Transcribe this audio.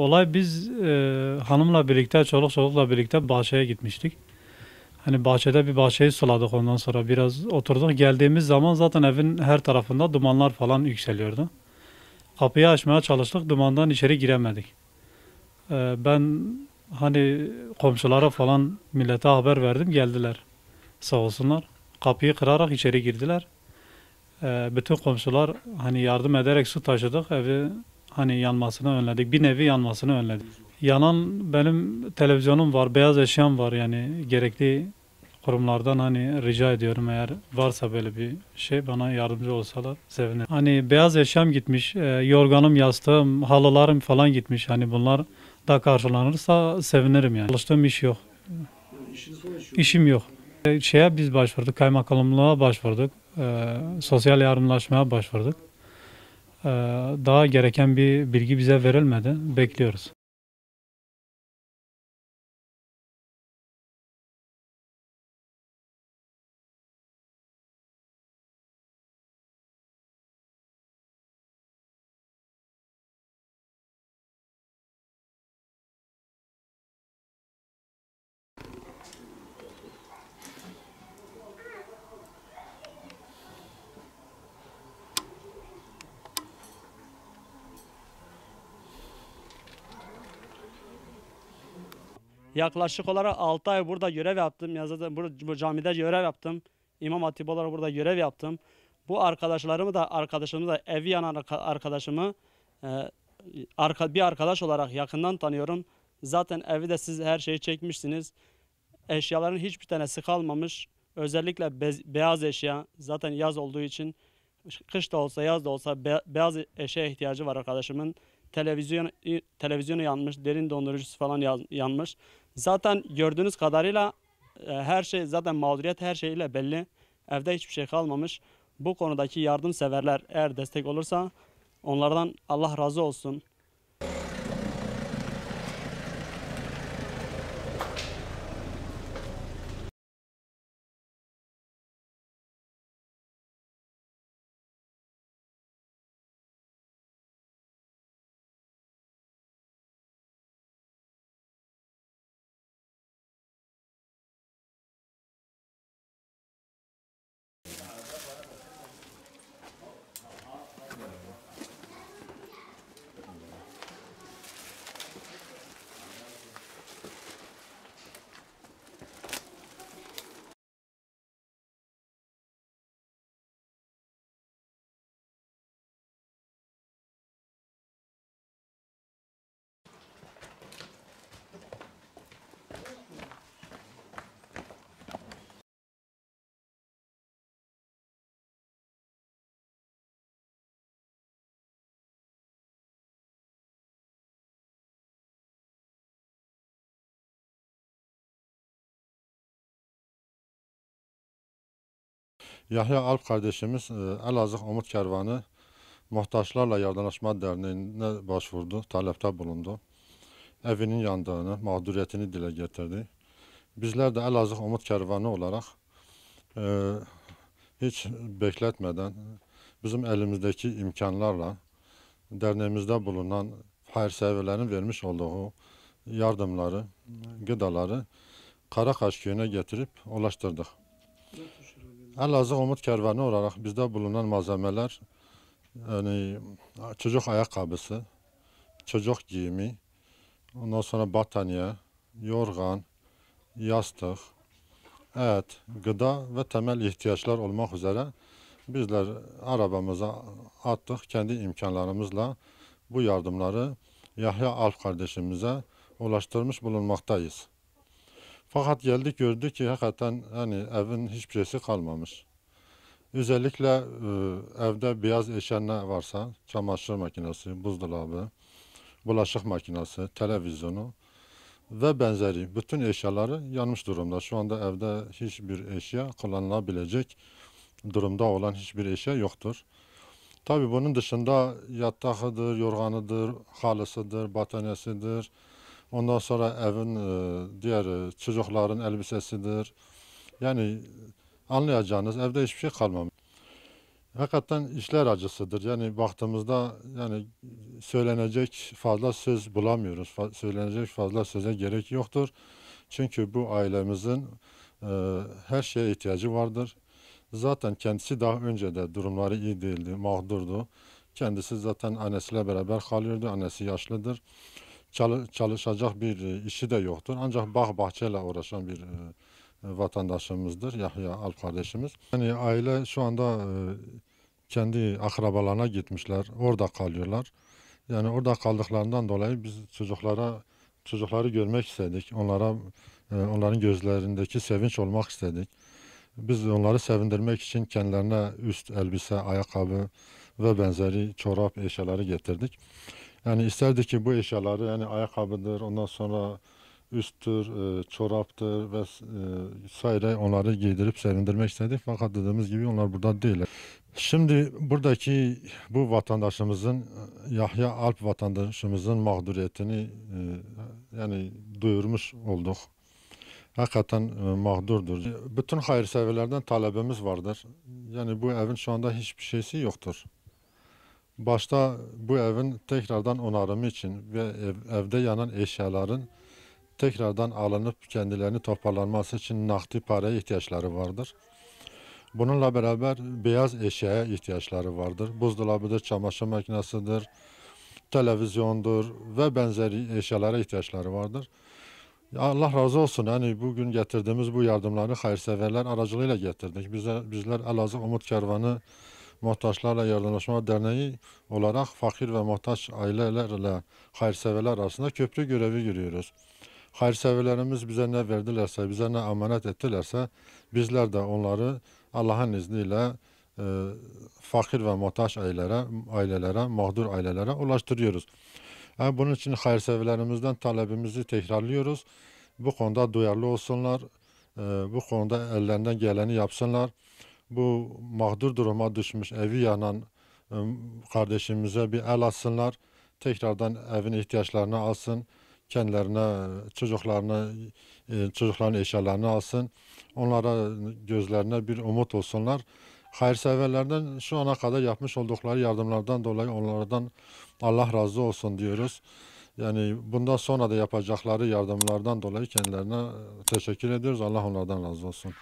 olay biz hanımla birlikte, çoluk çocukla birlikte bahçeye gitmiştik. Hani bahçede bir bahçeyi suladık ondan sonra biraz oturduk. Geldiğimiz zaman zaten evin her tarafında dumanlar falan yükseliyordu. Kapıyı açmaya çalıştık, dumandan içeri giremedik. Ben hani komşulara falan millete haber verdim, geldiler sağ olsunlar. Kapıyı kırarak içeri girdiler. Bütün komşular hani yardım ederek su taşıdık, evi hani yanmasını önledik. Bir nevi yanmasını önledik. Yanan benim televizyonum var, beyaz eşyam var yani gerekli kurumlardan hani rica ediyorum eğer varsa böyle bir şey bana yardımcı olsalar sevinirim. Hani beyaz eşyam gitmiş, yorganım, yastığım, halılarım falan gitmiş. Hani bunlar da karşılanırsa sevinirim yani. Çalıştığım iş yok. İşim yok. Şeye biz başvurduk, kaymakamlığa başvurduk, sosyal yardımlaşmaya başvurduk. E, Daha gereken bir bilgi bize verilmedi, bekliyoruz. Yaklaşık olarak 6 ay burada görev yaptım. Ya zaten bu camide görev yaptım. İmam Hatip olarak burada görev yaptım. Bu arkadaşımı da evi yanan arkadaşımı e, bir arkadaş olarak yakından tanıyorum. Zaten evi de siz her şeyi çekmişsiniz. Eşyaların hiçbir tanesi kalmamış. Özellikle beyaz eşya zaten yaz olduğu için kış da olsa yaz da olsa beyaz eşya ihtiyacı var arkadaşımın. Televizyonu yanmış, derin dondurucusu falan yanmış. Zaten gördüğünüz kadarıyla her şey zaten mağduriyet her şeyle belli. Evde hiçbir şey kalmamış. Bu konudaki yardımseverler eğer destek olursa onlardan Allah razı olsun. Yahya Alp kardeşimiz Elazığ Umut Kervanı Muhtaçlarla Yardımlaşma Derneği'ne başvurdu, talepte bulundu. Evinin yandığını, mağduriyetini dile getirdi. Bizler de Elazığ Umut Kervanı olarak e, hiç bekletmeden bizim elimizdeki imkanlarla derneğimizde bulunan hayırseverlerin vermiş olduğu yardımları, gıdaları Karakaş köyüne getirip ulaştırdık. Elazığ Umut Kervanı olarak bizde bulunan malzemeler yani çocuk ayakkabısı, çocuk giyimi, ondan sonra battaniye, yorgan, yastık, et, gıda ve temel ihtiyaçlar olmak üzere bizler arabamıza attık kendi imkanlarımızla bu yardımları Yahya Alp kardeşimize ulaştırmış bulunmaktayız. Fakat geldik gördük ki hakikaten hani evin hiçbir şeysi kalmamış. Özellikle evde beyaz eşya ne varsa çamaşır makinesi, buzdolabı, bulaşık makinesi, televizyonu ve benzeri bütün eşyaları yanmış durumda. Şu anda evde hiçbir eşya kullanılabilecek durumda olan hiçbir eşya yoktur. Tabii bunun dışında yatağıdır, yorganıdır, halısıdır, battaniyesidir. Ondan sonra evin diğer çocukların elbisesidir. Yani anlayacağınız evde hiçbir şey kalmamış. Hakikaten işler acısıdır. Yani baktığımızda yani söylenecek fazla söz bulamıyoruz. Söylenecek fazla söze gerek yoktur. Çünkü bu ailemizin her şeye ihtiyacı vardır. Zaten kendisi daha önce de durumları iyi değildi, mağdurdu. Kendisi zaten annesiyle beraber kalıyordu. Annesi yaşlıdır. Çalışacak bir işi de yoktur. Ancak bağ bahçeyle uğraşan bir vatandaşımızdır Yahya Alp kardeşimiz. Yani aile şu anda kendi akrabalarına gitmişler. Orada kalıyorlar. Yani orada kaldıklarından dolayı biz çocukları görmek istedik. Onların gözlerindeki sevinç olmak istedik. Biz onları sevindirmek için kendilerine üst elbise, ayakkabı ve benzeri çorap eşyaları getirdik. Yani isterdik ki bu eşyaları yani ayakkabıdır, ondan sonra üsttür, çoraptır ve saire onları giydirip sevindirmek istedik. Fakat dediğimiz gibi onlar burada değil. Şimdi buradaki bu vatandaşımızın, Yahya Alp vatandaşımızın mağduriyetini yani duyurmuş olduk. Hakikaten mağdurdur. Bütün hayırseverlerden talebimiz vardır. Yani bu evin şu anda hiçbir şeysi yoktur. Başta bu evin tekrardan onarımı için ve evde yanan eşyaların tekrardan alınıp kendilerini toparlanması için nakdi paraya ihtiyaçları vardır. Bununla beraber beyaz eşyaya ihtiyaçları vardır. Buzdolabıdır, çamaşır makinesidir, televizyondur ve benzeri eşyalara ihtiyaçları vardır. Ya Allah razı olsun. Yani bugün getirdiğimiz bu yardımları hayırseverler aracılığıyla getirdik. Bizler Elazığ Umut Kervanı Muhtaçlarla Yardımlaşma Derneği olarak fakir ve muhtaç ailelerle hayırseverler arasında köprü görevi görüyoruz. Hayırseverlerimiz bize ne verdilerse, bize ne emanet ettilerse bizler de onları Allah'ın izniyle fakir ve muhtaç ailelere, mağdur ailelere ulaştırıyoruz. Yani bunun için hayırseverlerimizden talebimizi tekrarlıyoruz. Bu konuda duyarlı olsunlar, bu konuda ellerinden geleni yapsınlar. Bu mağdur duruma düşmüş, evi yanan e, kardeşimize bir el atsınlar. Tekrardan evin ihtiyaçlarını alsın. Kendilerine, çocukların eşyalarını alsın. Onlara gözlerine bir umut olsunlar. Hayırseverlerden şu ana kadar yapmış oldukları yardımlardan dolayı onlardan Allah razı olsun diyoruz. Yani bundan sonra da yapacakları yardımlardan dolayı kendilerine teşekkür ediyoruz. Allah onlardan razı olsun.